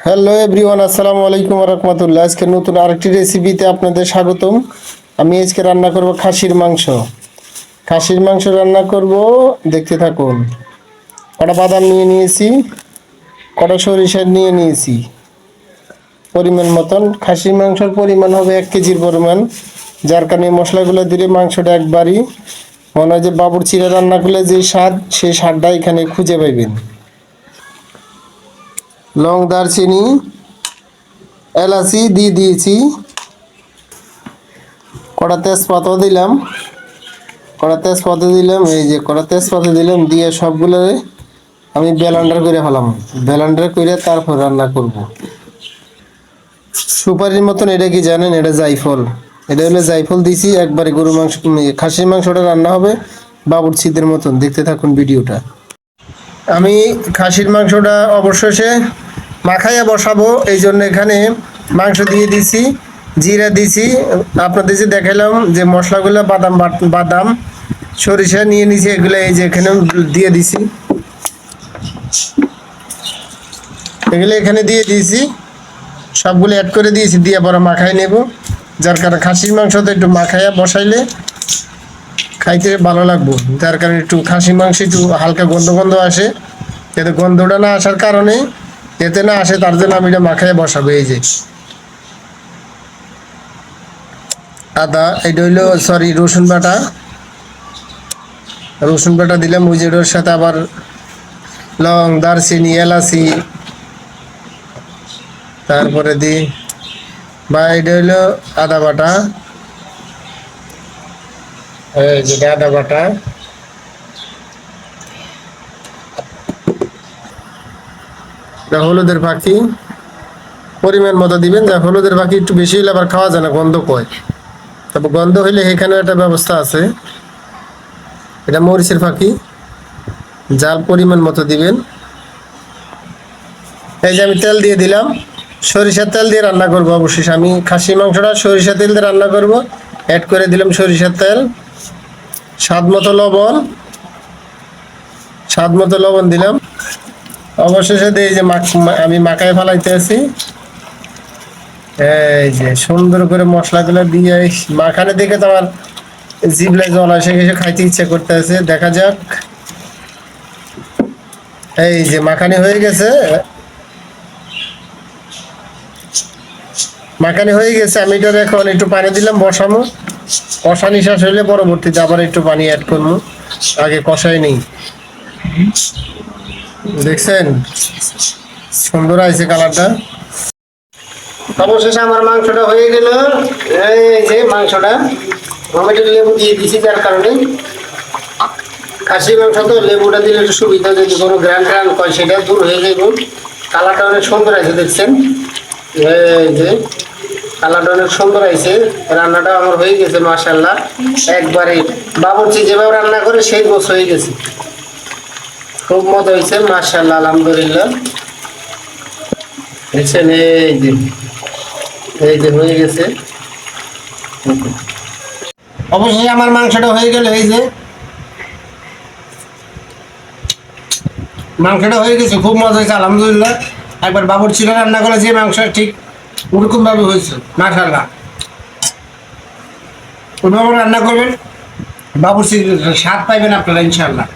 Hello everyone, আসসালামু আলাইকুম ওয়া রাহমাতুল্লাহ। আজকে নতুন আরেকটি রেসিপিতে আপনাদের স্বাগতম। আমি আজকে রান্না করব খাসির মাংস। খাসির মাংস রান্না করব, দেখতে থাকুন। কটা বাদাম নিয়ে নিয়েছি, কটা সরিষা নিয়ে নিয়েছি পরিমাণ মতন। খাসির মাংসের পরিমাণ হবে 1 কেজির পরিমাণ, যার কারণে মশলাগুলো দিলে মাংসটা একবারই মনে হয় যে বাবুর্চিরা রান্না করলে যে স্বাদ, সেই স্বাদটা এখানে খুঁজে পাইবেন। লং, দারচিনি, এলাচি দিয়ে দিয়েছি, কড়া তেজপাতা দিলাম, এই যে কড়া তেজপাতা দিলাম, দিয়ে সবগুলো আমি ব্লেন্ডার করে ফেলাম। ব্লেন্ডার করে তারপর রান্না করব। সুপারির মতন, এটা কি জানেন? এটা জায়ফল। এটা হলো জায়ফল দিছি একবারে। গরু মাংস, খাসির মাংসটা রান্না হবে বাবুর্চিদের মতন। দেখতে থাকুন ভিডিওটা। আমি খাসির মাংসটা অবশেষে মাখাইয়া বসাবো, এই জন্য এখানে মাংস দিয়ে দিছি, জিরা দিছি। আপনাদের যে দেখালাম যে মশলাগুলো, বাদাম সরিষা নিয়ে নিছি, এগুলো এই যে এখানে দিয়ে দিছি, এগুলো এখানে দিয়ে দিয়েছি, সবগুলো অ্যাড করে দিয়েছি, দিয়ে পরে মাখাই নেব। যার কারণে খাসির মাংস তো একটু মাখাইয়া বসাইলে খাইতে ভালো লাগবো, যার কারণে একটু খাসির মাংস একটু হালকা গন্ধ গন্ধ আসে। যাতে গন্ধটা না আসার কারণে, এতে না আসে, তার জন্য আমি এটা মাখাইয়া বসাবো। এই যে আদা, এটা হইলো রসুন বাটা, দিলাম। ওই যে ওটার সাথে আবার লং, দারচিনি, এলাচি, তারপরে দিই বা এটা হইলো আদা বাটা, যেটা আদা বাটা। হলুদের পাখি পরিমাণ মতো দিবেন। হলুদের পাখি একটু বেশি হলে আবার খাওয়া যায় না, গন্ধ কয়। তবে গন্ধ হইলে এখানে একটা ব্যবস্থা আছে। এটা মরিচের পাখি, জাল পরিমাণ মতো দিবেন। এই যে আমি তেল দিয়ে দিলাম, সরিষার তেল দিয়ে রান্না করব। অবশ্যই আমি খাসি মাংসটা সরিষার তেল দিয়ে রান্না করব। অ্যাড করে দিলাম সরিষার তেল, স্বাদ মতো লবণ দিলাম। অবশেষে এই যে আমি মাখায় ফেলাইতে আছি। এই যে সুন্দর করে মশলাগুলো দিয়ে মাখানে দেখে তো আমার জিভলায় জল আসে গেছে, খাইতে ইচ্ছা করতে আছে। দেখা যাক। এই যে মাখানি হয়ে গেছে, আমি এটা এখন একটু পানি দিলাম, বসামো। কষানি শেষ হইলে পরবর্তীতে আবার একটু পানি অ্যাড করবো, আগে কষাই নেই। দেখছেন সুন্দর আছে কালারটা। অবশেষে আমার মাংসটা হয়ে গেল। এই যে মাংসটা টমেটো লেবু দিয়ে দিছি, যার কারণে খাসি মাংস তো লেবুটা দিলে একটু সুবিধা, যদি কোনো গ্রান কয় সেটা দূর হয়ে যাবে। কালারটা অনেক সুন্দর আছে, দেখছেন? এই যে কালারটা অনেক সুন্দর আছে। রান্নাটা আমার হয়ে গেছে মাশাআল্লাহ, একবারে বাবুর্চি যেভাবে রান্না করে সেই গোছ হয়ে গেছে। খুব মজা হয়েছে মাশাআল্লাহ, আলহামদুলিল্লাহ। দেখছেন? এই যে হয়ে গেছে। অবশ্যই আমার মাংসটা হয়ে গেল। এই যে মাংসটা হয়ে গেছে, খুব মজা হয়েছে আলহামদুলিল্লাহ। একবার বাবুর্চিরা রান্না করে যে মাংস ঠিক ওরকম ভাবে হয়েছে মাশাআল্লাহ। ওইভাবে রান্না করবেন, বাবুর্চির স্বাদ পাইবেন আপনারা ইনশাআল্লাহ।